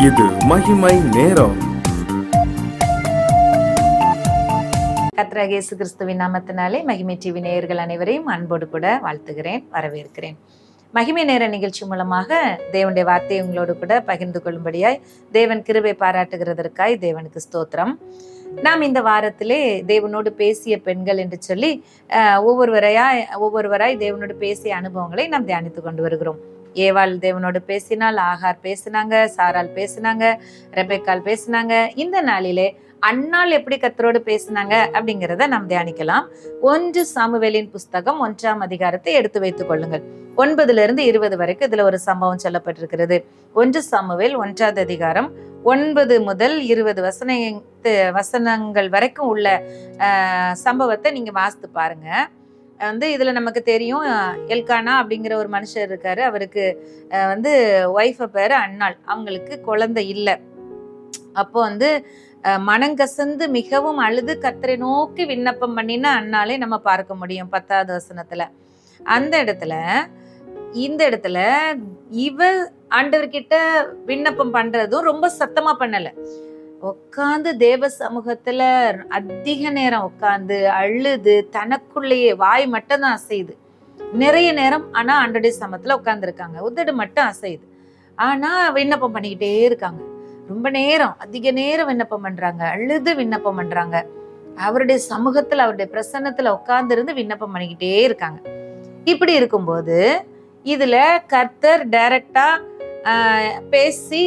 இது மகிமை நேரம். கர்த்தராகிய இயேசு கிறிஸ்துவின் நாமத்தினாலே மகிமை டிவி நேயர்கள் அனைவரையும் அன்போடு கூட வாழ்த்துகிறேன், வரவேற்கிறேன். மகிமை நேர நிகழ்ச்சி மூலமாக தேவனுடைய வார்த்தையை உங்களோடு கூட பகிர்ந்து கொள்ளும்படியாய் தேவன் கிருபை பாராட்டுகிறதற்காய் தேவனுக்கு ஸ்தோத்திரம். நாம் இந்த வாரத்திலே தேவனோடு பேசிய பெண்கள் என்று சொல்லி ஒவ்வொருவராய் தேவனோடு பேசிய அனுபவங்களை நாம் தியானித்து கொண்டு வருகிறோம். ஏவாள் தேவனோடு பேசினால், ஆகார் பேசினாங்க, சாராள் பேசினாங்க, ரெபெக்காள் பேசினாங்க. இந்த நாளிலே அன்னாள் எப்படி கர்த்தரோடு பேசினாங்க அப்படிங்கிறத நாம் தியானிக்கலாம். 1 சாமுவேலின் புஸ்தகம் 1ஆம் அதிகாரத்தை எடுத்து வைத்துக் கொள்ளுங்கள். 9 வரைக்கும் இதுல ஒரு சம்பவம் சொல்லப்பட்டிருக்கிறது. 1 சாமுவேல் 1ஆவது அதிகாரம் 9 முதல் 20 வசனங்கள் வரைக்கும் உள்ள சம்பவத்தை நீங்க வாசித்து பாருங்க. இதுல நமக்கு தெரியும், எல்கானா அப்படிங்கிற ஒரு மனுஷர் இருக்காரு. அவருக்கு ஒய்ஃப பேரு அன்னாள். அவங்களுக்கு குழந்தை இல்லை. அப்போ மனங்கசந்து மிகவும் அழுது கர்த்தரை நோக்கி விண்ணப்பம் பண்ணின அன்னாலே நம்ம பார்க்க முடியும் 10வது வசனத்துல. அந்த இடத்துல இந்த இடத்துல இவ ஆண்டவர்கிட்ட விண்ணப்பம் பண்றதும் ரொம்ப சத்தமா பண்ணல. உட்காந்து தேவ சமூகத்துல அதிக நேரம் உட்காந்து அழுது தனக்குள்ளேயே, வாய் மட்டும் தான் அசையுது நிறைய நேரம். ஆனா ஆண்டவருடைய சமத்துல உட்கார்ந்து இருக்காங்க, உதடு மட்டும் அசையுது. ஆனா விண்ணப்பம் பண்ணிக்கிட்டே இருக்காங்க. ரொம்ப நேரம், அதிக நேரம் விண்ணப்பம் பண்றாங்க, அழுது விண்ணப்பம் பண்றாங்க. அவருடைய சமூகத்துல, அவருடைய பிரசன்னத்துல உட்கார்ந்து இருந்து விண்ணப்பம் பண்ணிக்கிட்டே இருக்காங்க. இப்படி இருக்கும்போது இதுல கர்த்தர் டைரக்டா பேசி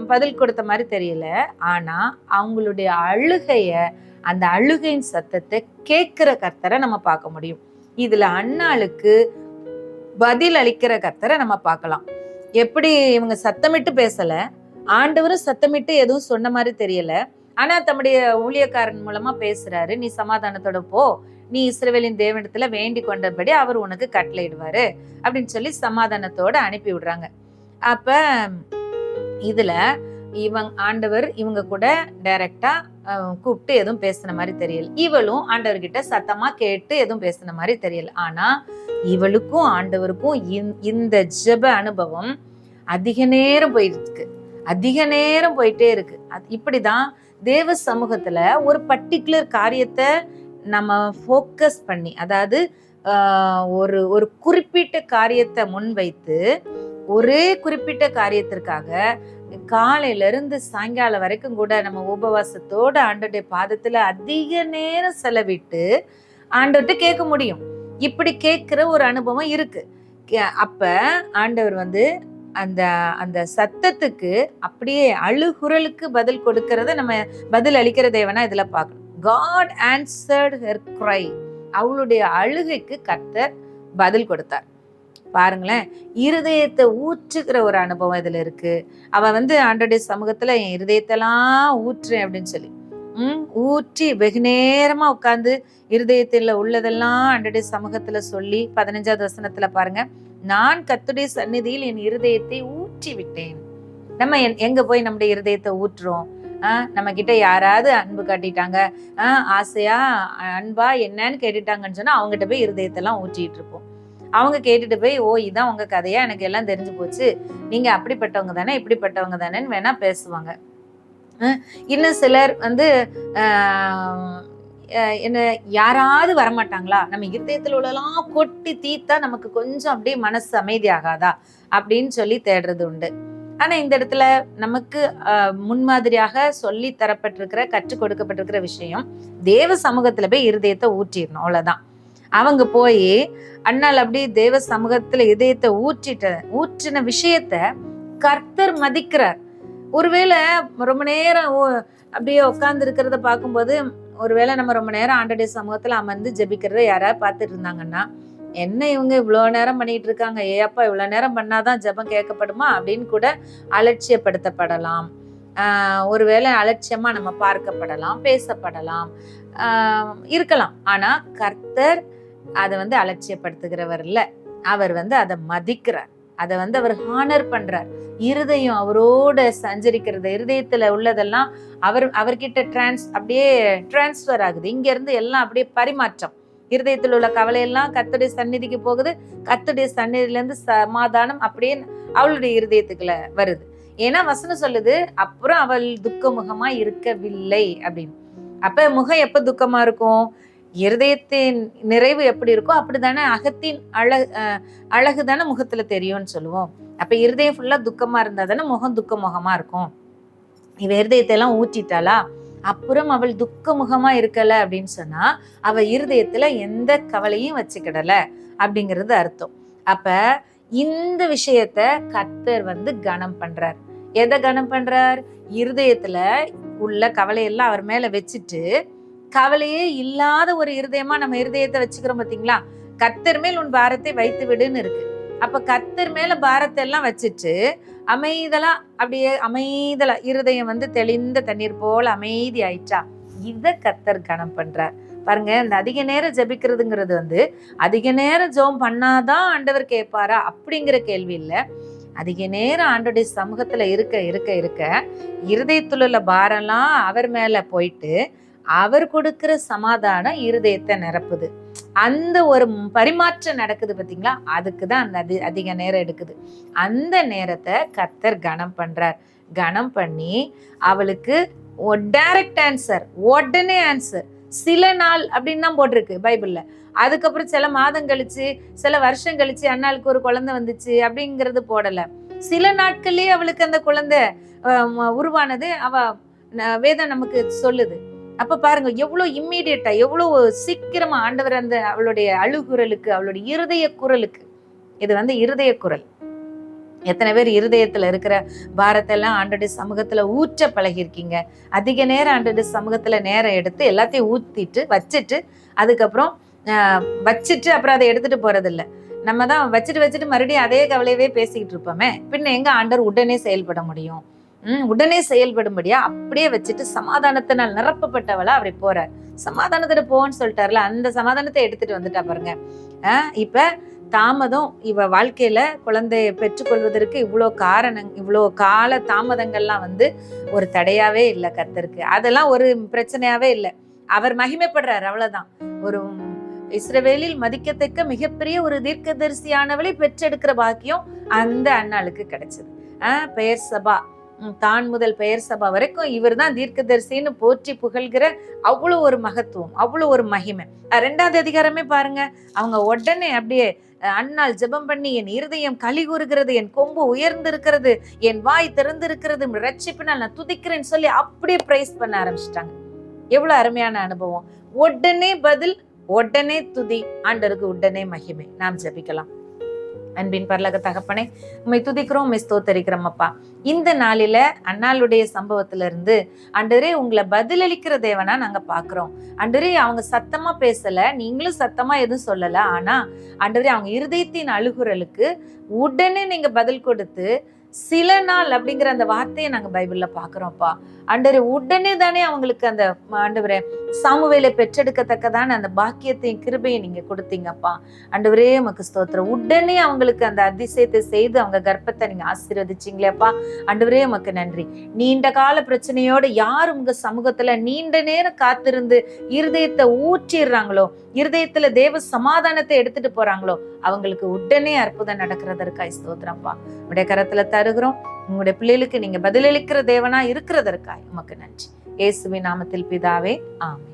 பதில் கொடுத்த மாதிரி தெரியல. ஆனா அவங்களுடைய அந்த அழுகையின் சத்தத்தை கேட்கிற கர்த்தரை நம்ம பார்க்க முடியும். இதுல அன்னாளுக்கு பதில் அளிக்கிற கர்த்தரை நம்ம பார்க்கலாம். எப்படி இவங்க சத்தமிட்டு பேசல, ஆண்டவரும் சத்தமிட்டு எதுவும் சொன்ன மாதிரி தெரியல. ஆனா தம்முடைய ஊழியக்காரன் மூலமா பேசுறாரு. நீ சமாதானத்தோட போ, நீ இஸ்ரவேலின் தேவனிடத்துல வேண்டி கொண்டபடி அவர் உனக்கு கட்டளையிடுவாரு அப்படின்னு சொல்லி சமாதானத்தோட அனுப்பி விடுறாங்க. அப்ப இதுல ஆண்டவர் இவங்க கூட டைரக்டா கூப்பிட்டு எதுவும் பேசின மாதிரி தெரியல. இவளும் ஆண்டவர்கிட்ட சத்தமா கேட்டு எதுவும் பேசின மாதிரி தெரியல. ஆனா இவளுக்கும் ஆண்டவருக்கும் இந்த ஜெப அனுபவம் அதிக நேரம் போயிட்டே இருக்கு. இப்படிதான் தேவ சமூகத்துல ஒரு பர்டிகுலர் காரியத்தை நம்ம ஃபோக்கஸ் பண்ணி, அதாவது ஒரு குறிப்பிட்ட காரியத்தை முன்வைத்து ஒரே குறிப்பிட்ட காரியத்திற்காக காலையில இருந்து சாயங்காலம் வரைக்கும் கூட நம்ம உபவாசத்தோட ஆண்டவருடைய பாதத்துல அதிக நேரம் செலவிட்டு ஆண்டவர்கிட்ட கேட்க முடியும். இப்படி கேட்கிற ஒரு அனுபவம் இருக்கு. அப்ப ஆண்டவர் அந்த சத்தத்துக்கு அப்படியே அழுகுரலுக்கு பதில் கொடுக்கறத நம்ம பதில் அளிக்கிற தேவனா இதுல பார்க்கணும். God answered her cry. அவளுடைய அழுகைக்கு கர்த்தர் பதில் கொடுத்தார். பாருங்களேன், இருதயத்தை ஊற்றுகிற ஒரு அனுபவம் இதுல இருக்கு. அவ ஆண்டவருடைய சமூகத்துல என் இருதயத்தெல்லாம் ஊற்றுறேன் அப்படின்னு சொல்லி ஊற்றி வெகு நேரமா உட்கார்ந்து இருதயத்துல உள்ளதெல்லாம் ஆண்டவருடைய சமூகத்துல சொல்லி 15வது வசனத்துல பாருங்க, நான் கர்த்தருடைய சந்நிதியில் என் இருதயத்தை ஊற்றி விட்டேன். நம்ம எங்க போய் நம்முடைய இருதயத்தை ஊற்றுறோம்? நம்ம கிட்ட யாராவது அன்பு காட்டிட்டாங்க, ஆசையா அன்பா என்னன்னு கேட்டுட்டாங்கன்னு சொன்னா அவங்ககிட்ட போய் இருதயத்தெல்லாம் ஊற்றிட்டு இருப்போம். அவங்க கேட்டுட்டு போய், ஓ இதான் உங்க கதையா, எனக்கு எல்லாம் தெரிஞ்சு போச்சு, நீங்க அப்படிப்பட்டவங்க தானே இப்படிப்பட்டவங்க தானேன்னு வேணா பேசுவாங்க. இன்னும் சிலர் என்ன யாராவது வரமாட்டாங்களா, நம்ம இருதயத்துல உள்ளலாம் கொட்டி தீத்தா நமக்கு கொஞ்சம் அப்படியே மனசு அமைதி ஆகாதா அப்படின்னு சொல்லி தேடுறது உண்டு. ஆனா இந்த இடத்துல நமக்கு முன்மாதிரியாக சொல்லி தரப்பட்டிருக்கிற, கற்றுக் கொடுக்கப்பட்டிருக்கிற விஷயம், தேவ சமூகத்துல போய் இருதயத்தை ஊற்றிடணும், அவ்வளவுதான். அவங்க போய் அண்ணால் அப்படி தேவ சமூகத்துல இதயத்தை ஊற்றின விஷயத்த கர்த்தர் மதிக்கிறார். ஒருவேளை ரொம்ப நேரம் அப்படியே உட்கார்ந்து இருக்கிறத பார்க்கும்போது, ஒருவேளை நம்ம ரொம்ப நேரம் ஆண்டவருடைய சமூகத்துல அமர்ந்து ஜெபிக்கிறத யாராவது பார்த்துட்டு இருந்தாங்கன்னா, என்ன இவங்க இவ்வளவு நேரம் பண்ணிட்டு இருக்காங்க, ஏப்பா இவ்வளவு நேரம் பண்ணாதான் ஜெபம் கேட்கப்படுமா அப்படின்னு கூட அலட்சியப்படுத்தப்படலாம். ஒருவேளை அலட்சியமா நம்ம பார்க்கப்படலாம், பேசப்படலாம், இருக்கலாம். ஆனா கர்த்தர் அதை அலட்சியப்படுத்துகிறவர் இல்ல. அவர் அதை மதிக்கிறார், அதை அவர் ஹானர் பண்றார். இருதயம் அவரோட சஞ்சரிக்கிறது, இருதயத்துல உள்ளதெல்லாம் அவர்கிட்ட அப்படியே டிரான்ஸ்பர் ஆகுது. இங்க இருந்து எல்லாம் அப்படியே பரிமாற்றம். இருதயத்தில் உள்ள கவலையெல்லாம் கர்த்தருடைய சந்நிதிக்கு போகுது, கர்த்தருடைய சந்நிதியில இருந்து சமாதானம் அப்படியே அவளுடைய இருதயத்துக்குள்ள வருது. ஏன்னா வசனம் சொல்லுது அப்புறம் அவள் துக்கமுகமா இருக்கவில்லை அப்படின்னு. அப்ப முகம் எப்ப துக்கமா இருக்கும்? இருதயத்தின் நிறைவு எப்படி இருக்கோ அப்படித்தானே அகத்தின் அழகு தானே முகத்துல தெரியும்னு சொல்லுவோம். அப்ப இருதயம் ஃபுல்லா துக்கமா இருந்தா தானே முகம் துக்க முகமா இருக்கும். இவ இருதயத்தை எல்லாம் ஊற்றிட்டாளா, அப்புறம் அவள் துக்க முகமா இருக்கல அப்படின்னு சொன்னா அவ இருதயத்துல எந்த கவலையும் வச்சுக்கிடல அப்படிங்கிறது அர்த்தம். அப்ப இந்த விஷயத்த கர்த்தர் கனம் பண்றார். எதை கனம் பண்றார்? இருதயத்துல உள்ள கவலையெல்லாம் அவர் மேல வச்சுட்டு, கவலையே இல்லாத ஒரு இருதயமா நம்ம இருதயத்தை வச்சுக்கிறோம் பாத்தீங்களா? கர்த்தர் மேல் உன் பாரத்தை வைத்து விடுன்னு இருக்கு. அப்ப கர்த்தர் மேல பாரத்தை எல்லாம் வச்சுட்டு அமைதலா அப்படியே அமைதலா இருதயம் தெளிந்த தண்ணீர் போல அமைதி ஆயிட்டா, இத கர்த்தர் கனம் பண்றார். பாருங்க, இந்த அதிக நேரம் ஜெபிக்கிறதுங்கிறது அதிக நேரம் ஜெபம் பண்ணாதான் ஆண்டவர் கேட்பாரா அப்படிங்கிற கேள்வி இல்ல. அதிக நேரம் ஆண்டவருடைய சமூகத்துல இருக்க இருக்க இருக்க இருதயத்துல உள்ள பாரம்லாம் அவர் மேல போயிட்டு அவர் கொடுக்கிற சமாதானம் இருதயத்தை நிரப்புது. அந்த ஒரு பரிமாற்றம் நடக்குது பாத்தீங்களா? அதுக்குதான் அந்த அதிக நேரம் எடுக்குது. அந்த நேரத்தை கர்த்தர் கனம் பண்றார். கனம் பண்ணி அவளுக்கு டைரக்ட் ஆன்சர், உடனே ஆன்சர். சில நாள் அப்படின்னு தான் போட்டிருக்கு பைபிள்ல. அதுக்கப்புறம் சில மாதம் கழிச்சு சில வருஷம் கழிச்சு அண்ணாளுக்கு ஒரு குழந்தை வந்துச்சு அப்படிங்கிறது போடல. சில நாட்கள்லயே அவளுக்கு அந்த குழந்தை உருவானது அவ வேதம் நமக்கு சொல்லுது. அப்ப பாருங்க, எவ்வளவு இம்மீடியட்டா, எவ்வளவு சீக்கிரமா ஆண்டவர் அந்த அவளுடைய அழுகுரலுக்கு, அவளுடைய இருதய குரலுக்கு, இது இருதய குரல். எத்தனை பேர் இருதயத்துல இருக்கிற பாரத்தெல்லாம் ஆண்டோடைய சமூகத்துல ஊற்ற பழகிருக்கீங்க? அதிக நேரம் ஆண்டோடைய சமூகத்துல நேரம் எடுத்து எல்லாத்தையும் ஊத்திட்டு வச்சுட்டு அதுக்கப்புறம் வச்சுட்டு அப்புறம் அதை எடுத்துட்டு போறது இல்ல. நம்ம தான் வச்சுட்டு மறுபடியும் அதே கவலையவே பேசிக்கிட்டு இருப்போமே. பின்ன எங்க ஆண்டவர் உடனே செயல்பட முடியும்? உடனே செயல்படும்படியா அப்படியே வச்சுட்டு சமாதானத்தினால் நிரப்பப்பட்டவளா அப்படி போறார். சமாதானத்துல போன்னு சொல்லிட்டாருல, அந்த சமாதானத்தை எடுத்துட்டு வந்துட்டா பாருங்க. இப்ப தாமதம், இவ வாழ்க்கையில குழந்தைய பெற்றுக்கொள்வதற்கு இவ்வளோ கால தாமதங்கள்லாம் ஒரு தடையாவே இல்லை கர்த்தருக்கு. அதெல்லாம் ஒரு பிரச்சனையாவே இல்லை. அவர் மகிமைப்படுறாரு, அவ்வளவுதான். ஒரு இஸ்ரவேலில் மதிக்கத்தக்க மிகப்பெரிய ஒரு தீர்க்கதரிசியானவளை பெற்றெடுக்கிற பாக்கியம் அந்த அண்ணாளுக்கு கிடைச்சது. பெயர் சபா, தான் முதல் பெயர் சபா வரைக்கும் இவர் தான் தீர்க்கதரிசின்னு போற்றி புகழ்கிற அவ்வளவு ஒரு மகத்துவம், அவ்வளவு ஒரு மகிமை. 2வது அதிகாரமே பாருங்க, அவங்க உடனே அப்படியே அண்ணாள் ஜெபம் பண்ணி என் இருதயம் களி கூறுகிறது, என் கொம்பு உயர்ந்திருக்கிறது, என் வாய் திறந்திருக்கிறது, ரட்சிப்பினால் நான் துதிக்கிறேன்னு சொல்லி அப்படியே பிரைஸ் பண்ண ஆரம்பிச்சிட்டாங்க. எவ்வளவு அருமையான அனுபவம்! உடனே பதில், உடனே துதி, ஆண்டவருக்கு உடனே மகிமை. நாம் ஜெபிக்கலாம். அன்பின் பரலோக தகப்பனே, உம்மை துதிக்கிறோம், உம்மை ஸ்தோத்தரிக்கிறோம் அப்பா. இந்த நாளில அண்ணாளுடைய சம்பவத்துல இருந்து ஆண்டவரே உங்களை பதிலளிக்கிற தேவனா நாங்க பாக்குறோம். ஆண்டவரே அவங்க சத்தமா பேசல, நீங்களும் சத்தமா எதுவும் சொல்லல. ஆனா ஆண்டவரே அவங்க இருதயத்தின் அழுகுறலுக்கு உடனே நீங்க பதில் கொடுத்து சில நாள் அப்படிங்கிற அந்த வார்த்தையை நாங்க பைபிள்ல பாக்குறோம்ப்பா. ஆண்டவரே உடனே தானே அவங்களுக்கு அந்த ஆண்டவரே சாமுவேலை பெற்றெடுக்கத்தக்கதான அந்த பாக்கியத்தையும் கிருபையும் நீங்க கொடுத்தீங்கப்பா. ஆண்டவரே உமக்கு ஸ்தோத்திரம். உடனே அவங்களுக்கு அந்த அதிசயத்தை செய்து அவங்க கர்ப்பத்தை நீங்க ஆசீர்வதிச்சீங்களேப்பா. ஆண்டவரே உமக்கு நன்றி. நீண்ட கால பிரச்சனையோட யார் உங்க சமூகத்துல நீண்ட நேரம் காத்திருந்து இருதயத்தை ஊற்றிடுறாங்களோ, இருதயத்துல தேவ சமாதானத்தை எடுத்துட்டு போறாங்களோ, அவங்களுக்கு உடனே அற்புதம் நடக்கிறதற்காய் ஸ்தோத்திரம்ப்பா. உடைய கரத்துல தருகிறோம். உங்களுடைய பிள்ளைகளுக்கு நீங்க பதிலளிக்கிற தேவனா இருக்கிறதற்காய் உமக்கு நன்றி. இயேசுவின் நாமத்தில் பிதாவே, ஆமென்.